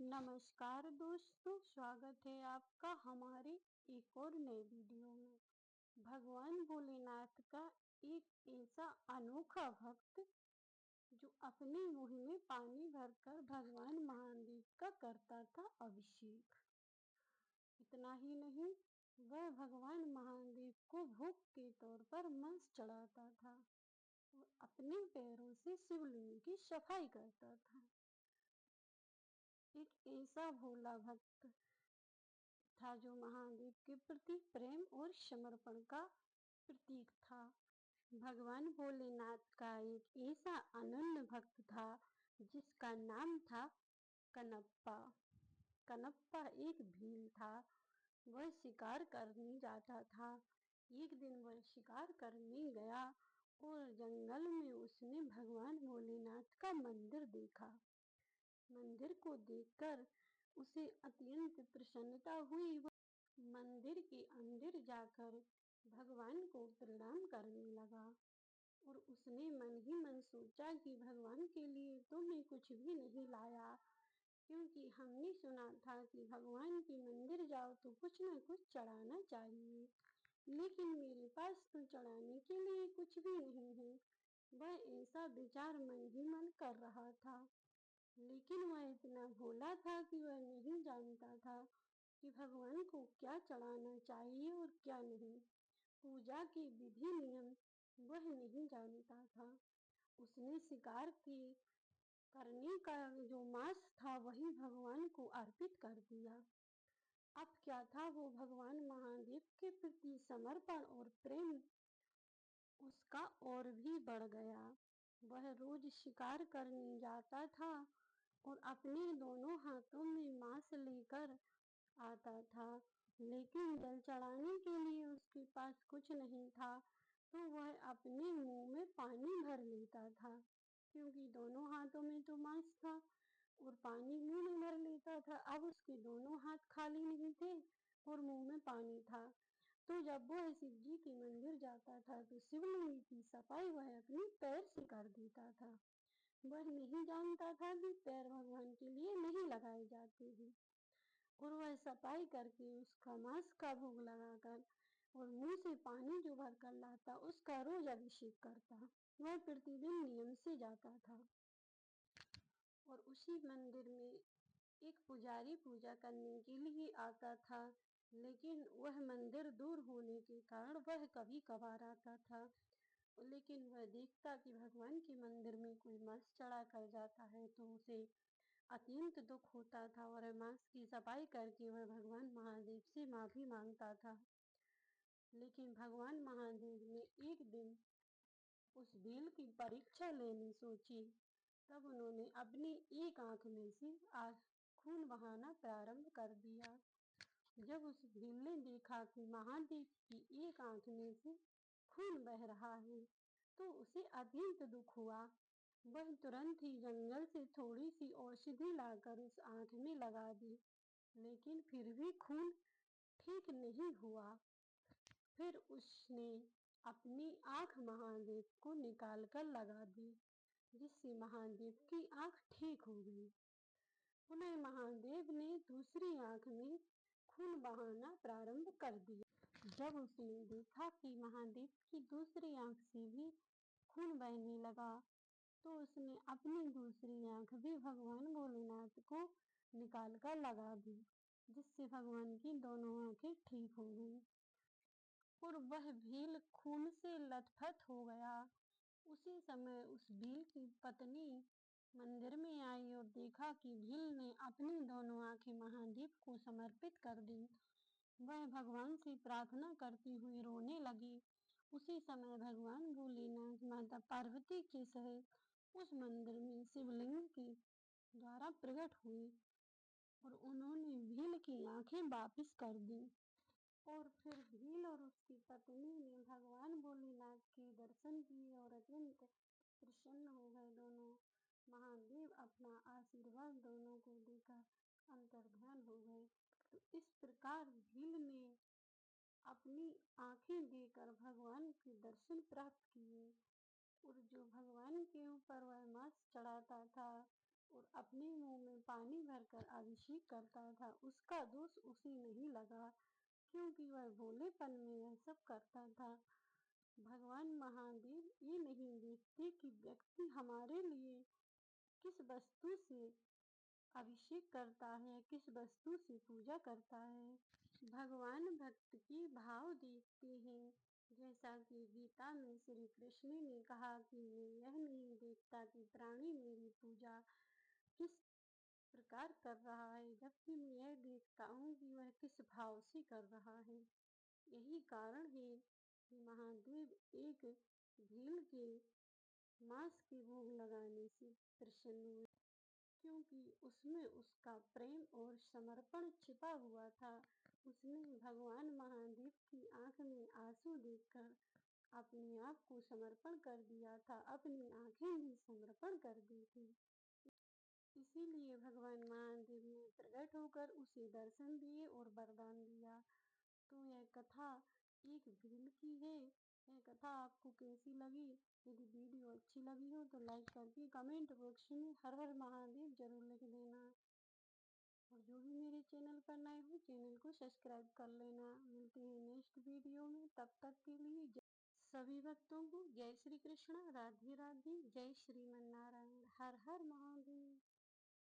नमस्कार दोस्तों, स्वागत है आपका हमारे एक और नए वीडियो में। भगवान भोलेनाथ का एक ऐसा अनोखा भक्त जो अपनी मुंह में पानी भरकर भगवान महादेव का करता था अभिषेक। इतना ही नहीं, वह भगवान महादेव को भोग के तौर पर मांस चढ़ाता था और अपने पैरों से शिवलिंग की सफाई करता था। एक ऐसा भोला भक्त था जो महादेव के प्रति प्रेम और समर्पण का प्रतीक था। भगवान भोलेनाथ का एक ऐसा अनन्य भक्त था जिसका नाम था कनप्पा। कनप्पा एक भील था। वह शिकार करने जाता था। एक दिन वह शिकार करने गया और जंगल में उसने भगवान भोलेनाथ का मंदिर देखा। मंदिर को देखकर उसे अत्यंत प्रसन्नता हुई। मंदिर के अंदर जाकर भगवान को प्रणाम करने लगा और उसने मन ही मन सोचा कि भगवान के लिए तो मैं कुछ भी नहीं लाया, क्योंकि हमने सुना था कि भगवान के मंदिर जाओ तो कुछ न कुछ चढ़ाना चाहिए, लेकिन मेरे पास तो चढ़ाने के लिए कुछ भी नहीं है। वह ऐसा विचार मन ही मन कर रहा था, लेकिन वह इतना भोला था कि वह नहीं जानता था कि भगवान को क्या चढ़ाना चाहिए और क्या नहीं। पूजा की विधि नियम वह नहीं जानता था। उसने शिकार की करने का जो मांस था वही भगवान को अर्पित कर दिया। अब क्या था, वो भगवान महादेव के प्रति समर्पण और प्रेम उसका और भी बढ़ गया। वह रोज शिकार करने जाता था और अपने दोनों हाथों में मांस लेकर आता था, लेकिन जल चढ़ाने के लिए उसके पास कुछ नहीं था, तो वह अपने मुंह में पानी भर लेता था, क्योंकि दोनों हाथों में तो मांस था और पानी मुंह में भर लेता था। अब उसके दोनों हाथ खाली नहीं थे और मुंह में पानी था। तो जब वह शिव जी के मंदिर जाता था तो शिवलिंग की सफाई वह अपने पैर से कर देता था। वह नहीं जानता था कि पैर भगवान के लिए नहीं लगाए जाते हैं, और वह सफाई करके उसका मांस का भोग लगाकर और मुंह से पानी जो भरकर लाता उसका रोज अभिषेक करता। वह प्रतिदिन नियम से जाता था और उसी मंदिर में एक पुजारी पूजा करने के लिए आता था, लेकिन वह मंदिर दूर होने के कारण वह कभी कभार आता था। लेकिन वह देखता कि भगवान के मंदिर में कोई मांस चढ़ा कर जाता है तो उसे अत्यंत दुख होता था और मांस की सफाई करके वह भगवान महादेव से माफी मांगता था। लेकिन भगवान महादेव ने एक दिन उस भील की परीक्षा लेनी सोची। तब उन्होंने अपनी एक आंख में से खून बहाना प्रारंभ कर दिया। जब उस भील ने देखा कि महादेव की एक आंख में से खून बह रहा है तो उसे अत्यंत दुख हुआ। वह तुरंत ही जंगल से थोड़ी सी औषधि लाकर उस आंख में लगा दी, लेकिन फिर भी खून ठीक नहीं हुआ। फिर उसने अपनी आंख महादेव को निकाल कर लगा दी, जिससे महादेव की आंख ठीक हो गई। पुनः महादेव ने दूसरी आंख में खून बहाना प्रारंभ कर दिया। जब उसने देखा कि महादेव की दूसरी आंख से भी खून बहने लगा तो उसने अपनी दूसरी आंख भी भगवान भोलेनाथ को निकाल कर लगा दी, जिससे भगवान की दोनों आंखें ठीक हो गई और वह भील खून से लथपथ हो गया। उसी समय उस भील की पत्नी मंदिर में आई और देखा कि भील ने अपनी दोनों आंखें महादेव को समर्पित कर दी। वह भगवान से प्रार्थना करती हुई रोने लगी। उसी समय भगवान भोलेनाथ माता पार्वती के सहित उस मंदिर में शिवलिंग के द्वारा प्रकट हुए और उन्होंने भील की आंखें वापस कर दी। और फिर भील और उसकी पत्नी ने भगवान भोलेनाथ के दर्शन किए और अत्यंत प्रसन्न हो गए दोनों। महादेव अपना आशीर्वाद दोनों को देकर अंतर्ध्यान हो गए। तो इस प्रकार भील ने अपनी आंखें देकर भगवान के दर्शन प्राप्त किए और जो भगवान के ऊपर वह मांस चढ़ाता था और अपने मुंह में पानी भरकर कर अभिषेक करता था। उसका दोष उसे नहीं लगा क्योंकि वह भोलेपन में यह सब करता था। भगवान महादेव ये नहीं देखते कि व्यक्ति हमारे लिए किस वस्तु से अभिषेक करता है, किस वस्तु से पूजा करता है। भगवान भक्त के भाव देखते हैं। जैसा कि गीता में श्री कृष्ण ने कहा कि मैं यह नहीं देखता कि प्राणी मेरी पूजा किस प्रकार कर रहा है, जबकि मैं यह देखता हूँ कि वह किस भाव से कर रहा है। यही कारण है कि महादेव एक भील के मांस के भोग लगाने से प्रसन्न हुए, क्योंकि उसमें उसका प्रेम और समर्पण छिपा हुआ था। उसने भगवान महादेव की आंख में आंसू देखकर अपने आप को समर्पण कर दिया था, अपनी आंखें भी समर्पण कर दी थी। इसीलिए भगवान महादेव ने प्रकट होकर उसे दर्शन दिए और वरदान दिया। तो यह कथा एक भील की है। यह कथा आपको कैसी लगी? यदि वीडियो अच्छी लगी हो तो लाइक करके कमेंट बॉक्स में हर हर महादेव जरूर लिख देना। और जो भी मेरे चैनल पर नए हो चैनल को सब्सक्राइब कर लेना। मिलते हैं नेक्स्ट वीडियो में, तब तक के लिए सभी भक्तों को जय श्री कृष्ण, राधे राधे, जय श्रीमन नारायण, हर हर महादेव।